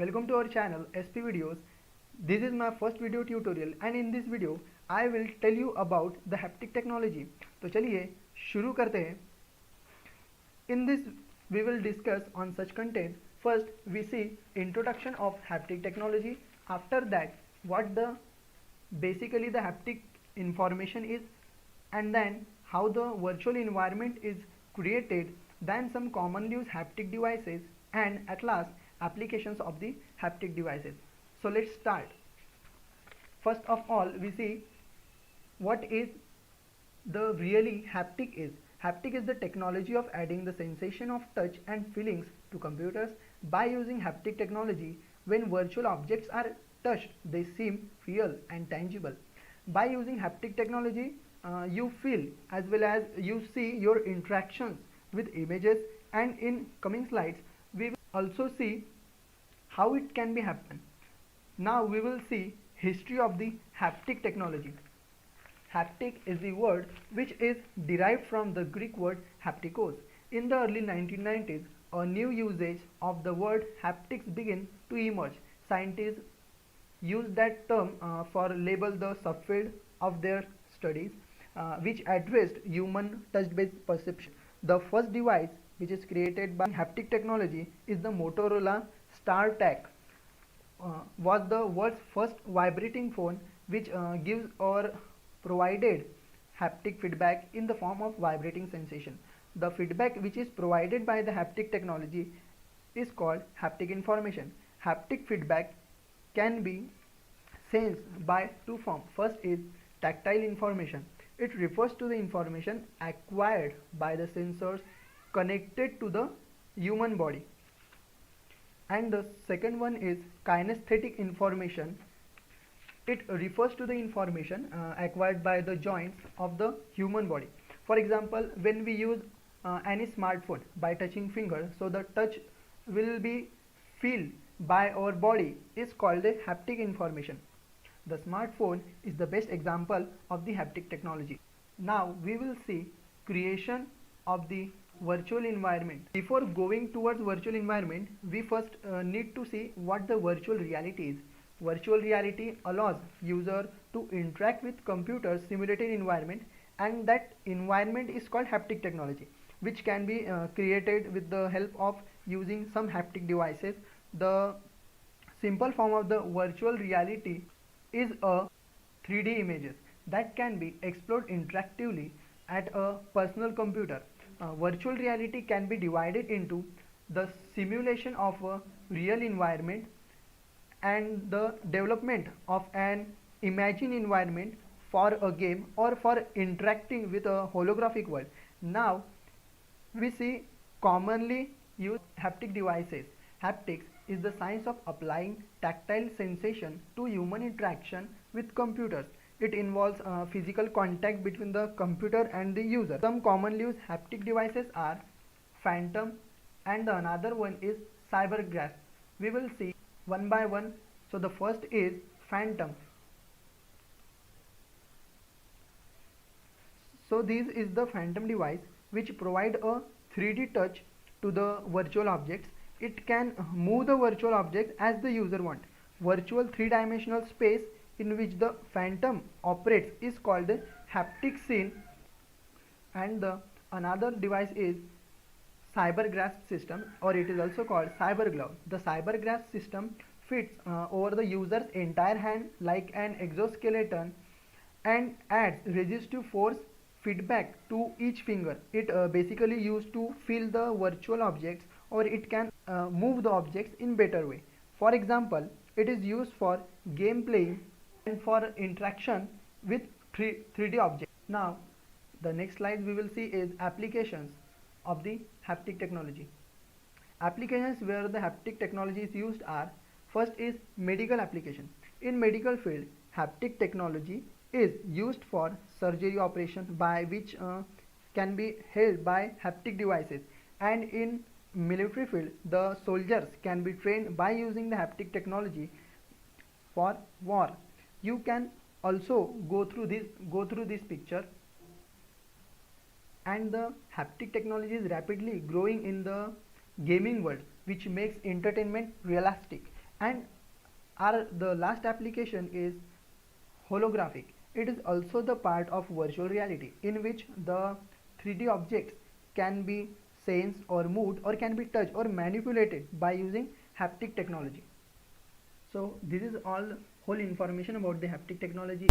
Welcome to our channel SP Videos. This is my first video tutorial and in this video I will tell you about the haptic technology. तो चलिए शुरू करते हैं. In this we will discuss on such content. First we see introduction of haptic technology. After that what the basically the haptic information is, and then how the virtual environment is created, then some commonly used haptic devices, and at last applications of the haptic devices. So let's start. First of all we see what is the really haptic is. Haptic is the technology of adding the sensation of touch and feelings to computers. By using haptic technology, when virtual objects are touched, they seem real and tangible. By using haptic technology, you feel as well as you see your interactions with images, and in coming slides we will also see how it can be happen. Now we will see history of the haptic technology. Haptic is the word which is derived from the Greek word haptikos. In the early 1990s, a new usage of the word haptics began to emerge. Scientists used that term for label the subfield of their studies which addressed human touch-based perception. The first device which is created by haptic technology is the Motorola StarTAC. Was the world's first vibrating phone which gives or provided haptic feedback in the form of vibrating sensation. The feedback which is provided by the haptic technology is called haptic information. Haptic feedback can be sensed by two forms. First is tactile information. It refers to the information acquired by the sensors connected to the human body. And the second one is kinesthetic information. It refers to the information acquired by the joints of the human body. For example, when we use any smartphone by touching finger, so the touch will be felt by our body is called the haptic information. The smartphone is the best example of the haptic technology. Now we will see creation of the virtual environment. Before going towards virtual environment, we first need to see what the virtual reality is. Virtual reality allows user to interact with computer's simulated environment, and that environment is called haptic technology, which can be created with the help of using some haptic devices. The simple form of the virtual reality is a 3D images that can be explored interactively at a personal computer. Virtual reality can be divided into the simulation of a real environment and the development of an imagined environment for a game or for interacting with a holographic world. Now we see commonly used haptic devices. Haptics is the science of applying tactile sensation to human interaction with computers. It involves physical contact between the computer and the user. Some commonly used haptic devices are phantom, and another one is cybergraph. We will see one by one. So the first is phantom. So this is the phantom device which provide a 3D touch to the virtual objects. It can move the virtual object as the user want. Virtual three-dimensional space in which the phantom operates is called the haptic scene. And the another device is cybergraph system, or it is also called cyberglove. The cybergraph system fits over the user's entire hand like an exoskeleton and adds resistive force feedback to each finger. It basically used to feel the virtual objects, or it can move the objects in better way. For example, it is used for game playing and for interaction with 3D objects. Now the next slide we will see is applications of the haptic technology. Applications where the haptic technology is used are: first is medical application. In medical field, haptic technology is used for surgery operation by which can be held by haptic devices, and in military field the soldiers can be trained by using the haptic technology for war. You can also go through this picture. And the haptic technology is rapidly growing in the gaming world, which makes entertainment realistic. And the last application is holographic. It is also the part of virtual reality in which the 3D objects can be sensed or moved or can be touched or manipulated by using haptic technology. So this is all whole information about the haptic technology.